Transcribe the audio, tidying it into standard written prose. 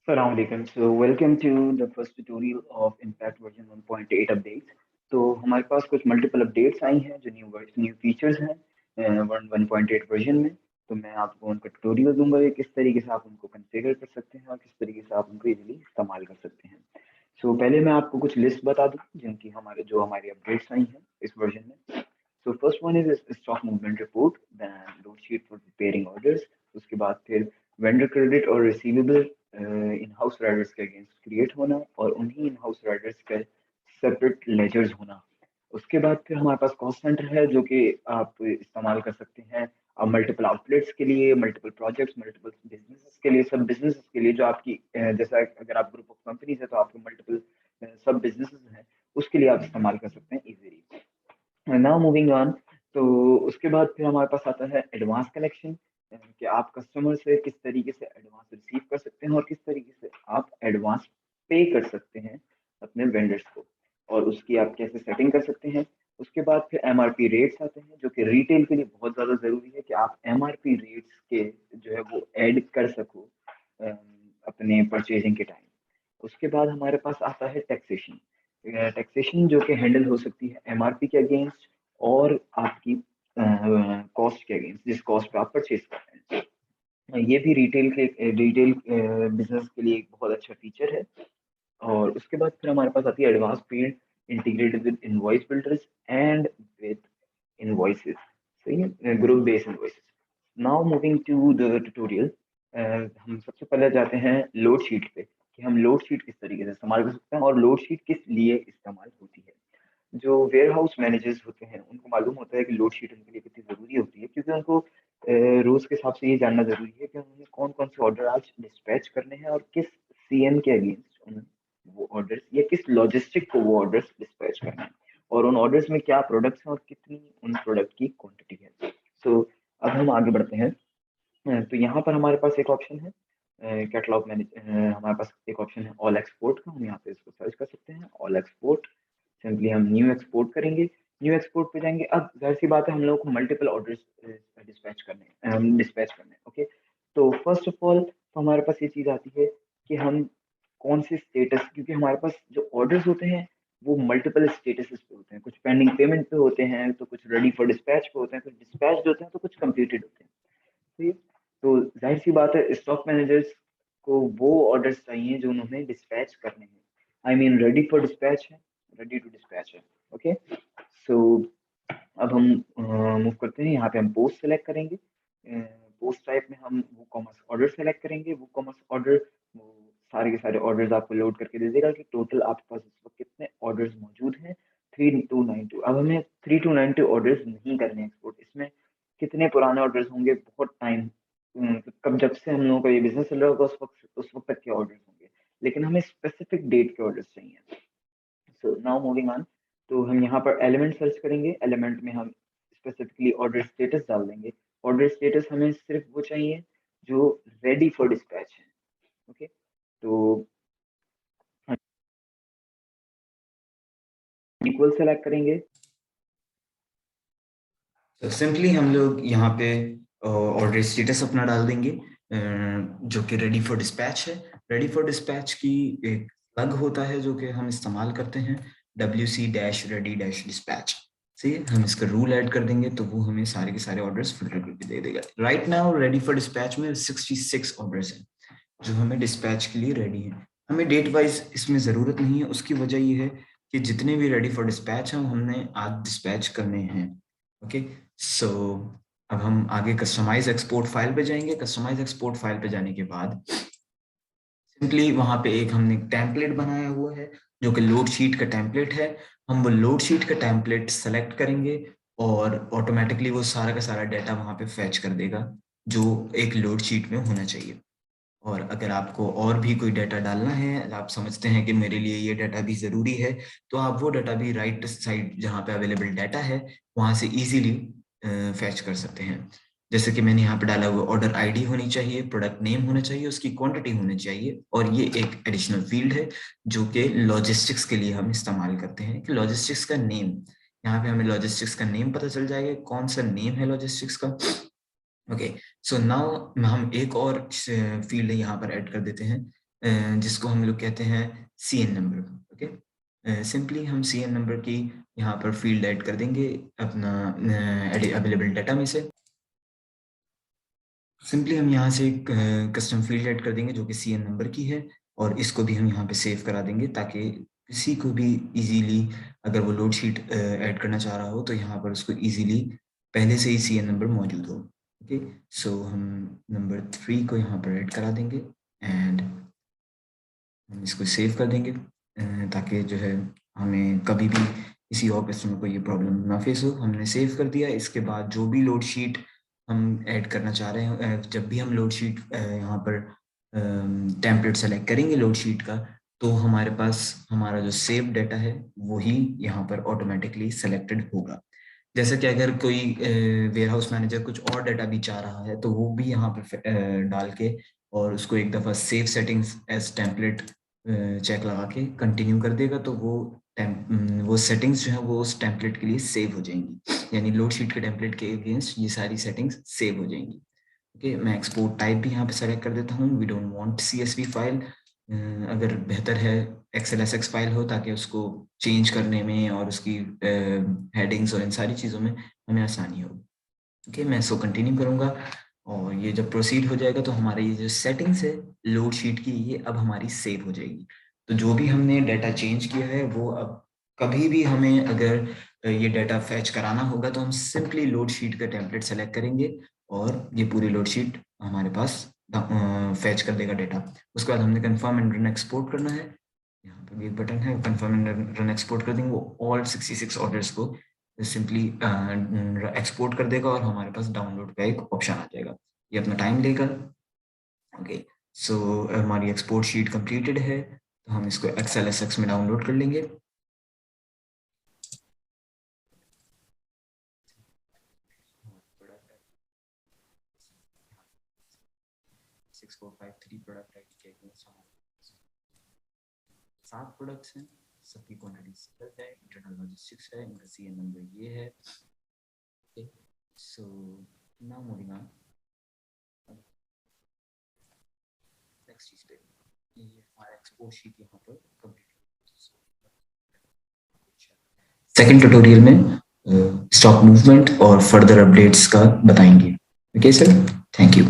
Assalamu alaikum. So welcome to the first tutorial of Impact version 1.8 updates. तो हमारे पास कुछ multiple updates आई हैं जो न्यू फीचर्स हैं 1.8 वर्जन में। तो मैं आपको उनका ट्यूटोरियल दूंगा कि किस तरीके से आप उनको कॉन्फ़िगर कर सकते हैं और किस तरीके से आप उनको इजीली इस्तेमाल कर सकते हैं। सो पहले मैं आपको कुछ लिस्ट बता दूं जिनकी हमारी अपडेट्स आई हैं इस वर्जन में। So first one is stock movement report, then load sheet for preparing orders, उसके बाद फिर वेंडर क्रेडिट और रिसीवेबल इन हाउस राइडर्स के अगेंस्ट क्रिएट होना और उन्हीं इन हाउस राइडर्स का सेपरेट लेजर्स होना। उसके बाद फिर हमारे पास कॉस्ट सेंटर है जो कि आप इस्तेमाल कर सकते हैं मल्टीपल आउटलेट्स के लिए, मल्टीपल प्रोजेक्ट्स, मल्टीपल बिजनेसेस के लिए, सब बिजनेसेस के लिए जो आपकी जैसा अगर आप ग्रुप ऑफ कंपनीज है तो आपके मल्टीपल सब बिजनेसेस हैं, उसके लिए आप इस्तेमाल कर सकते हैं इजीली। Now moving on. तो उसके बाद फिर हमारे पास आता है एडवांस कलेक्शन, कि आप कस्टमर से किस तरीके से एडवांस रिसीव कर सकते हैं और किस तरीके से आप एडवांस पे कर सकते हैं अपने वेंडर्स को, और उसकी आप कैसे सेटिंग कर सकते हैं। उसके बाद फिर एमआरपी रेट्स आते हैं जो कि रिटेल के लिए बहुत ज़्यादा ज़रूरी है कि आप एमआरपी रेट्स के जो है वो ऐड कर सको अपने परचेजिंग के टाइम। उसके बाद हमारे पास आता है टैक्सेशन। टैक्सेशन जो कि हैंडल हो सकती है एमआरपी के अगेंस्ट और आपकी कॉस्ट के अगेंस्ट, जिस कॉस्ट पे आप परचेज करते हैं। ये भी रिटेल बिजनेस के लिए एक बहुत अच्छा फीचर है। और उसके बाद फिर हमारे पास आती है advance field integrated with invoice builders and with invoices. सही है, group based invoices. Now moving to the tutorial. हम सबसे पहले जाते हैं लोड शीट पे कि हम लोड शीट किस तरीके से इस्तेमाल कर सकते हैं और लोड शीट किस लिए इस्तेमाल होती है। जो वेयर हाउस मैनेजर्स होते हैं उनको मालूम होता है कि लोड शीट उनके लिए कितनी ज़रूरी होती है, क्योंकि उनको रोज़ के हिसाब से ये जानना ज़रूरी है कि उन्होंने कौन कौन से ऑर्डर आज डिस्पैच करने हैं और किस सीएम के अगेंस्ट उन वो ऑर्डर्स या किस लॉजिस्टिक को वो ऑर्डर्स डिस्पैच करना है, और उन ऑर्डर्स में क्या प्रोडक्ट्स हैं और कितनी उन प्रोडक्ट की क्वांटिटी है। सो अब हम आगे बढ़ते हैं। तो यहाँ पर हमारे पास एक ऑप्शन है कैटलॉग मैनेज, हमारे पास एक ऑप्शन है ऑल एक्सपोर्ट का। हम यहाँ पे इसको सर्च कर सकते हैं ऑल एक्सपोर्ट। सिंपली हम न्यू एक्सपोर्ट करेंगे, न्यू एक्सपोर्ट पे जाएंगे। अब जाहिर सी बात है हम लोगों को मल्टीपल ऑर्डर्स डिस्पैच करने हैं। ओके, तो फर्स्ट ऑफ ऑल तो हमारे पास ये चीज़ आती है कि हम कौन से स्टेटस, क्योंकि हमारे पास जो ऑर्डर्स होते हैं वो मल्टीपल स्टेटसेस पे होते हैं, कुछ पेंडिंग पेमेंट पे होते हैं, तो कुछ रेडी फॉर डिस्पैच पे होते हैं, कुछ डिस्पैच होते हैं, तो कुछ कंप्लीटेड होते हैं। ठीक है? तो जाहिर सी बात है स्टॉक मैनेजर्स को वो ऑर्डर्स चाहिए जो उन्होंने डिस्पैच करने हैं, I mean ready for dispatch है, रेडी टू डिस्पैच है। ओके, सो अब हम मूव करते हैं। यहाँ पे हम पोस्ट सेलेक्ट करेंगे। पोस्ट टाइप में हम वो कॉमर्स ऑर्डर सेलेक्ट करेंगे। वो कॉमर्स ऑर्डर वो सारे के सारे ऑर्डर्स आपको लोड करके दे देगा कि टोटल आपके पास इस वक्त कितने ऑर्डर्स मौजूद हैं, 3292। अब हमें 3292 ऑर्डर्स नहीं करने एक्सपोर्ट, इसमें कितने पुराने ऑर्डर्स होंगे, बहुत टाइम कब जब से हम लोगों का ये बिजनेस चल रहा होगा उस वक्त तक के ऑर्डर्स होंगे, लेकिन हमें स्पेसिफिक डेट के ऑर्डर्स चाहिए। So now moving on. तो हम यहाँ पर एलिमेंट सर्च करेंगे, एलिमेंट में हम स्पेसिफिकली ऑर्डर स्टेटस डाल देंगे। ऑर्डर स्टेटस हमें सिर्फ वो चाहिए जो रेडी फॉर डिस्पैच है। ओके, तो इक्वल सेलेक्ट करेंगे। तो सिंपली हम लोग यहाँ पे ऑर्डर स्टेटस अपना डाल देंगे जो कि रेडी फॉर डिस्पैच है। रेडी फॉर डिस्पैच की एक प्लग होता है जो कि हम इस्तेमाल करते हैं, WC-ready-dispatch से हम इसका रूल ऐड कर देंगे तो वो हमें सारे के सारे ऑर्डर्स फिल्टर करके दे देगा। Right now ready for dispatch में 66 ऑर्डर्स हैं जो हमें डिस्पैच के लिए रेडी हैं। हमें डेट वाइज इसमें ज़रूरत नहीं है, उसकी वजह ये है कि जितने भी रेडी फॉर डिस्पैच हैं हमने आज डिस्पैच करने हैं। ओके, सो अब हम आगे कस्टमाइज एक्सपोर्ट फाइल पे जाएंगे। कस्टमाइज एक्सपोर्ट फाइल पे जाने के बाद सिंपली वहां पे एक हमने टेम्पलेट बनाया हुआ है जो कि लोड शीट का टेम्पलेट है। हम वो लोड शीट का टेम्पलेट सेलेक्ट करेंगे और ऑटोमेटिकली वो सारा का सारा डाटा वहां पे फैच कर देगा जो एक लोड शीट में होना चाहिए। और अगर आपको और भी कोई डाटा डालना है, आप समझते हैं कि मेरे लिए ये डाटा भी ज़रूरी है, तो आप वो डाटा भी राइट साइड जहाँ पे अवेलेबल डाटा है वहाँ से इजीली फैच कर सकते हैं। जैसे कि मैंने यहाँ पे डाला हुआ ऑर्डर आईडी होनी चाहिए, प्रोडक्ट नेम होना चाहिए, उसकी क्वांटिटी होनी चाहिए, और ये एक एडिशनल फील्ड है जो कि लॉजिस्टिक्स के लिए हम इस्तेमाल करते हैं कि लॉजिस्टिक्स का नेम। यहाँ पे हमें लॉजिस्टिक्स का नेम पता चल जाएगा कौन सा नेम है लॉजिस्टिक्स का। ओके, सो नाउ हम एक और फील्ड यहाँ पर ऐड कर देते हैं जिसको हम लोग कहते हैं CN नंबर। ओके, सिंपली हम CN नंबर की यहाँ पर फील्ड ऐड कर देंगे अपना अवेलेबल डाटा में से। सिंपली हम यहाँ से एक कस्टम फील्ड ऐड कर देंगे जो कि CN नंबर की है, और इसको भी हम यहाँ पे सेव करा देंगे ताकि किसी को भी इजीली अगर वो लोड शीट ऐड करना चाह रहा हो तो यहाँ पर उसको इजीली पहले से ही CN नंबर मौजूद हो। ओके, सो हम नंबर 3 को यहाँ पर ऐड करा देंगे एंड हम इसको सेव कर देंगे ताकि जो है हमें कभी भी किसी और कस्टमर को ये प्रॉब्लम ना फेस हो। हमने सेव कर दिया। इसके बाद जो भी लोड शीट हम ऐड करना चाह रहे हैं, जब भी हम लोड शीट यहाँ पर टेम्पलेट सेलेक्ट करेंगे लोड शीट का, तो हमारे पास हमारा जो सेव डाटा है वही यहाँ पर ऑटोमेटिकली सेलेक्टेड होगा। जैसे कि अगर कोई वेयर हाउस मैनेजर कुछ और डाटा भी चाह रहा है तो वो भी यहाँ पर डाल के और उसको एक दफ़ा save settings as template check लगा के कंटिन्यू कर देगा तो वो सेटिंग्स जो है वो उस टेम्पलेट के लिए सेव हो जाएंगी, यानी लोड शीट के टेम्पलेट के अगेंस्ट ये सारी सेटिंग्स सेव हो जाएंगी। ओके, मैं एक्सपोर्ट टाइप भी यहाँ पे सेलेक्ट कर देता हूँ। We don't want CSV file, अगर बेहतर है XLSX फाइल हो ताकि उसको चेंज करने में और उसकी हेडिंग्स और इन सारी चीज़ों में हमें आसानी हो। ओके, मैं इसको कंटिन्यू करूँगा और ये जब प्रोसीड हो जाएगा तो हमारे ये जो सेटिंग्स है लोड शीट की ये अब हमारी सेव हो जाएगी। तो जो भी हमने डाटा चेंज किया है वो अब कभी भी हमें अगर ये डाटा फैच कराना होगा तो हम सिंपली लोड शीट का टेम्पलेट सेलेक्ट करेंगे और ये पूरी लोड शीट हमारे पास फैच कर देगा डाटा। उसके बाद हमने कंफर्म एंड रन एक्सपोर्ट करना है। यहाँ पर एक बटन है कंफर्म एंड रन एक्सपोर्ट कर देंगे, वो ऑल 66 ऑर्डर्स को सिंपली एक्सपोर्ट कर देगा और हमारे पास डाउनलोड का एक ऑप्शन आ जाएगा। ये अपना टाइम लेगा। ओके, सो हमारी एक्सपोर्ट शीट कंप्लीटेड है तो हम इसको XLSX में डाउनलोड कर लेंगे। सात प्रोडक्ट्स हैं, सबकी क्वांटिटी 7 है, इंटरनल लॉजिस्टिक्स है, इनका CN नंबर ये है। Okay, so now moving on next चीज पे, ये हमारा एक्सपोर्ट शीट यहाँ पर कंप्लीट। सेकंड ट्यूटोरियल में स्टॉक मूवमेंट और फर्दर अपडेट्स का बताएंगे। Okay sir, thank you.